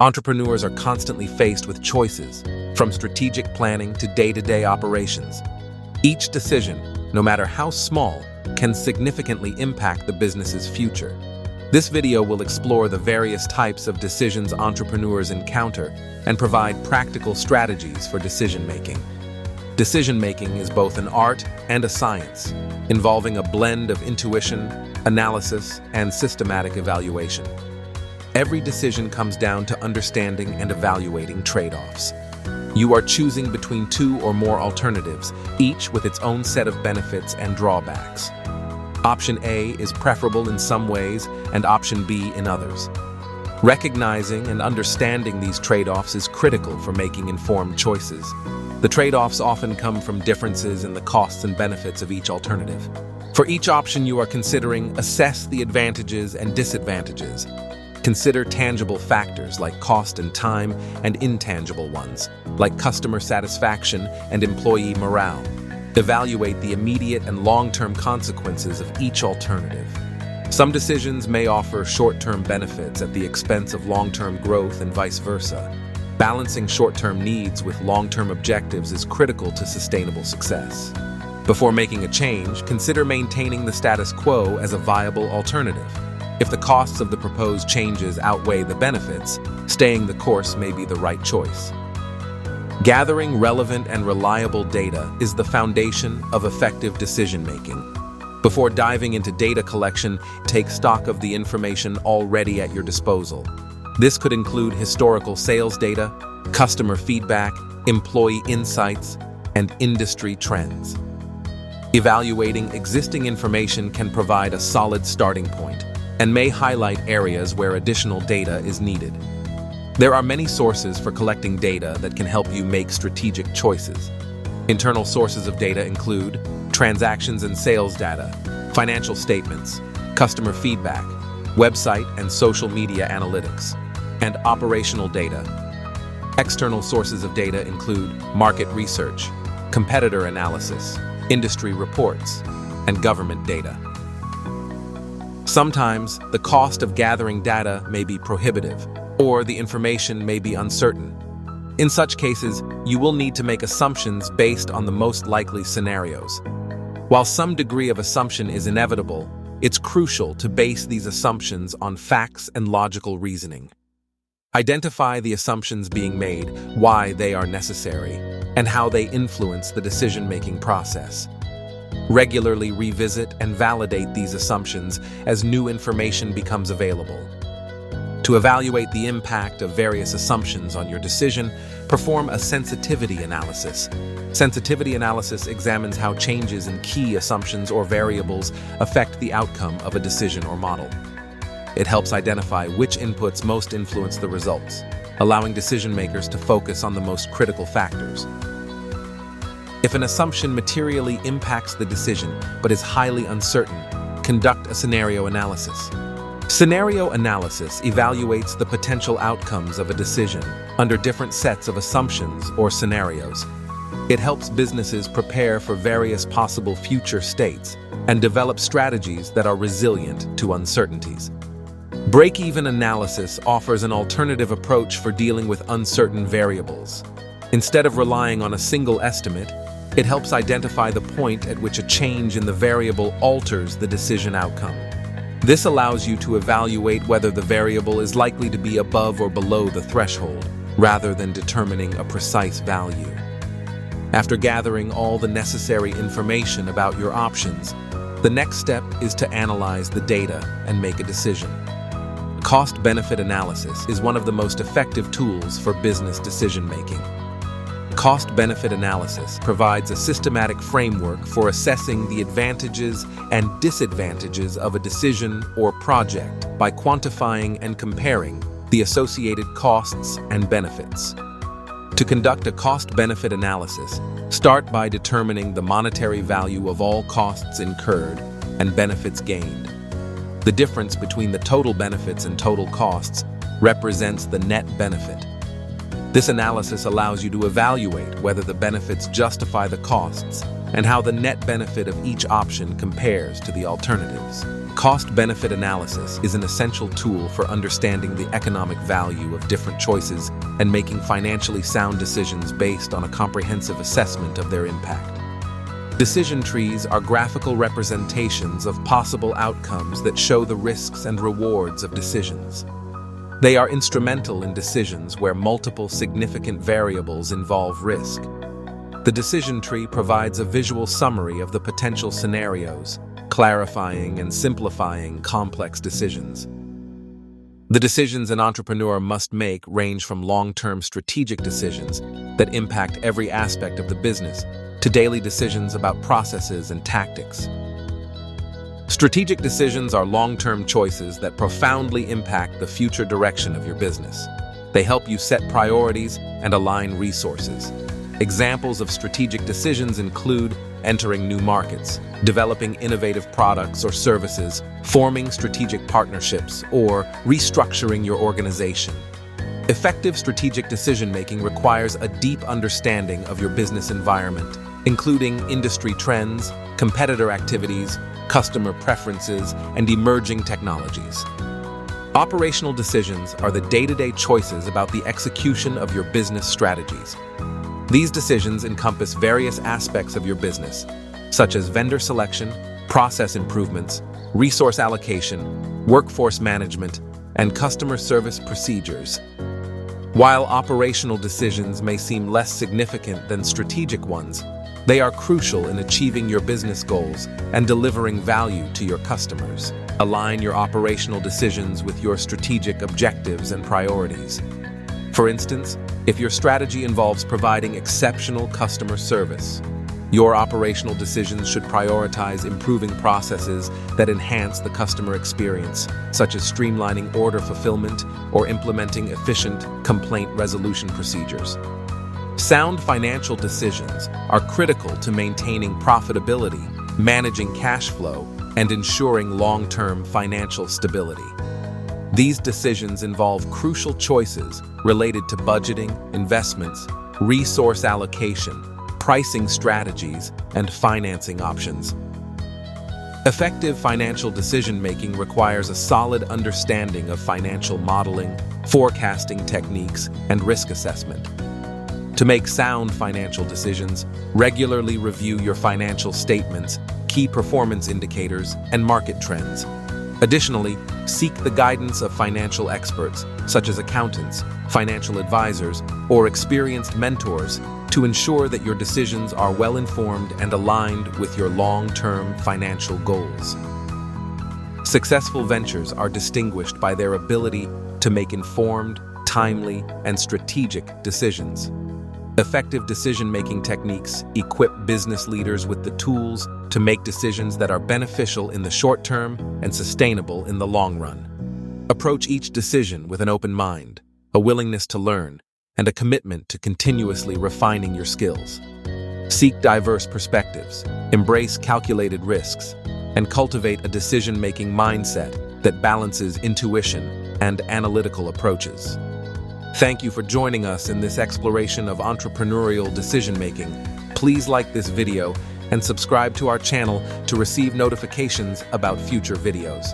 Entrepreneurs are constantly faced with choices, from strategic planning to day-to-day operations. Each decision, no matter how small, can significantly impact the business's future. This video will explore the various types of decisions entrepreneurs encounter and provide practical strategies for decision-making. Decision-making is both an art and a science, involving a blend of intuition, analysis, and systematic evaluation. Every decision comes down to understanding and evaluating trade-offs. You are choosing between two or more alternatives, each with its own set of benefits and drawbacks. Option A is preferable in some ways and option B in others. Recognizing and understanding these trade-offs is critical for making informed choices. The trade-offs often come from differences in the costs and benefits of each alternative. For each option you are considering, assess the advantages and disadvantages. Consider tangible factors like cost and time and intangible ones, like customer satisfaction and employee morale. Evaluate the immediate and long-term consequences of each alternative. Some decisions may offer short-term benefits at the expense of long-term growth and vice versa. Balancing short-term needs with long-term objectives is critical to sustainable success. Before making a change, consider maintaining the status quo as a viable alternative. If the costs of the proposed changes outweigh the benefits, staying the course may be the right choice. Gathering relevant and reliable data is the foundation of effective decision-making. Before diving into data collection, take stock of the information already at your disposal. This could include historical sales data, customer feedback, employee insights, and industry trends. Evaluating existing information can provide a solid starting point and may highlight areas where additional data is needed. There are many sources for collecting data that can help you make strategic choices. Internal sources of data include transactions and sales data, financial statements, customer feedback, website and social media analytics, and operational data. External sources of data include market research, competitor analysis, industry reports, and government data. Sometimes, the cost of gathering data may be prohibitive, or the information may be uncertain. In such cases, you will need to make assumptions based on the most likely scenarios. While some degree of assumption is inevitable, it's crucial to base these assumptions on facts and logical reasoning. Identify the assumptions being made, why they are necessary, and how they influence the decision-making process. Regularly revisit and validate these assumptions as new information becomes available. To evaluate the impact of various assumptions on your decision, perform a sensitivity analysis. Sensitivity analysis examines how changes in key assumptions or variables affect the outcome of a decision or model. It helps identify which inputs most influence the results, allowing decision-makers to focus on the most critical factors. If an assumption materially impacts the decision but is highly uncertain, conduct a scenario analysis. Scenario analysis evaluates the potential outcomes of a decision under different sets of assumptions or scenarios. It helps businesses prepare for various possible future states and develop strategies that are resilient to uncertainties. Break-even analysis offers an alternative approach for dealing with uncertain variables. Instead of relying on a single estimate, it helps identify the point at which a change in the variable alters the decision outcome. This allows you to evaluate whether the variable is likely to be above or below the threshold, rather than determining a precise value. After gathering all the necessary information about your options, the next step is to analyze the data and make a decision. Cost-benefit analysis is one of the most effective tools for business decision-making. Cost-benefit analysis provides a systematic framework for assessing the advantages and disadvantages of a decision or project by quantifying and comparing the associated costs and benefits. To conduct a cost-benefit analysis, start by determining the monetary value of all costs incurred and benefits gained. The difference between the total benefits and total costs represents the net benefit. This analysis allows you to evaluate whether the benefits justify the costs and how the net benefit of each option compares to the alternatives. Cost-benefit analysis is an essential tool for understanding the economic value of different choices and making financially sound decisions based on a comprehensive assessment of their impact. Decision trees are graphical representations of possible outcomes that show the risks and rewards of decisions. They are instrumental in decisions where multiple significant variables involve risk. The decision tree provides a visual summary of the potential scenarios, clarifying and simplifying complex decisions. The decisions an entrepreneur must make range from long-term strategic decisions that impact every aspect of the business to daily decisions about processes and tactics. Strategic decisions are long-term choices that profoundly impact the future direction of your business. They help you set priorities and align resources. Examples of strategic decisions include entering new markets, developing innovative products or services, forming strategic partnerships, or restructuring your organization. Effective strategic decision-making requires a deep understanding of your business environment, including industry trends, competitor activities, customer preferences, and emerging technologies. Operational decisions are the day-to-day choices about the execution of your business strategies. These decisions encompass various aspects of your business, such as vendor selection, process improvements, resource allocation, workforce management, and customer service procedures. While operational decisions may seem less significant than strategic ones, they are crucial in achieving your business goals and delivering value to your customers. Align your operational decisions with your strategic objectives and priorities. For instance, if your strategy involves providing exceptional customer service, your operational decisions should prioritize improving processes that enhance the customer experience, such as streamlining order fulfillment or implementing efficient complaint resolution procedures. Sound financial decisions are critical to maintaining profitability, managing cash flow, and ensuring long-term financial stability. These decisions involve crucial choices related to budgeting, investments, resource allocation, pricing strategies, and financing options. Effective financial decision-making requires a solid understanding of financial modeling, forecasting techniques, and risk assessment. To make sound financial decisions, regularly review your financial statements, key performance indicators, and market trends. Additionally, seek the guidance of financial experts, such as accountants, financial advisors, or experienced mentors, to ensure that your decisions are well-informed and aligned with your long-term financial goals. Successful ventures are distinguished by their ability to make informed, timely, and strategic decisions. Effective decision-making techniques equip business leaders with the tools to make decisions that are beneficial in the short term and sustainable in the long run. Approach each decision with an open mind, a willingness to learn, and a commitment to continuously refining your skills. Seek diverse perspectives, embrace calculated risks, and cultivate a decision-making mindset that balances intuition and analytical approaches. Thank you for joining us in this exploration of entrepreneurial decision-making. Please like this video and subscribe to our channel to receive notifications about future videos.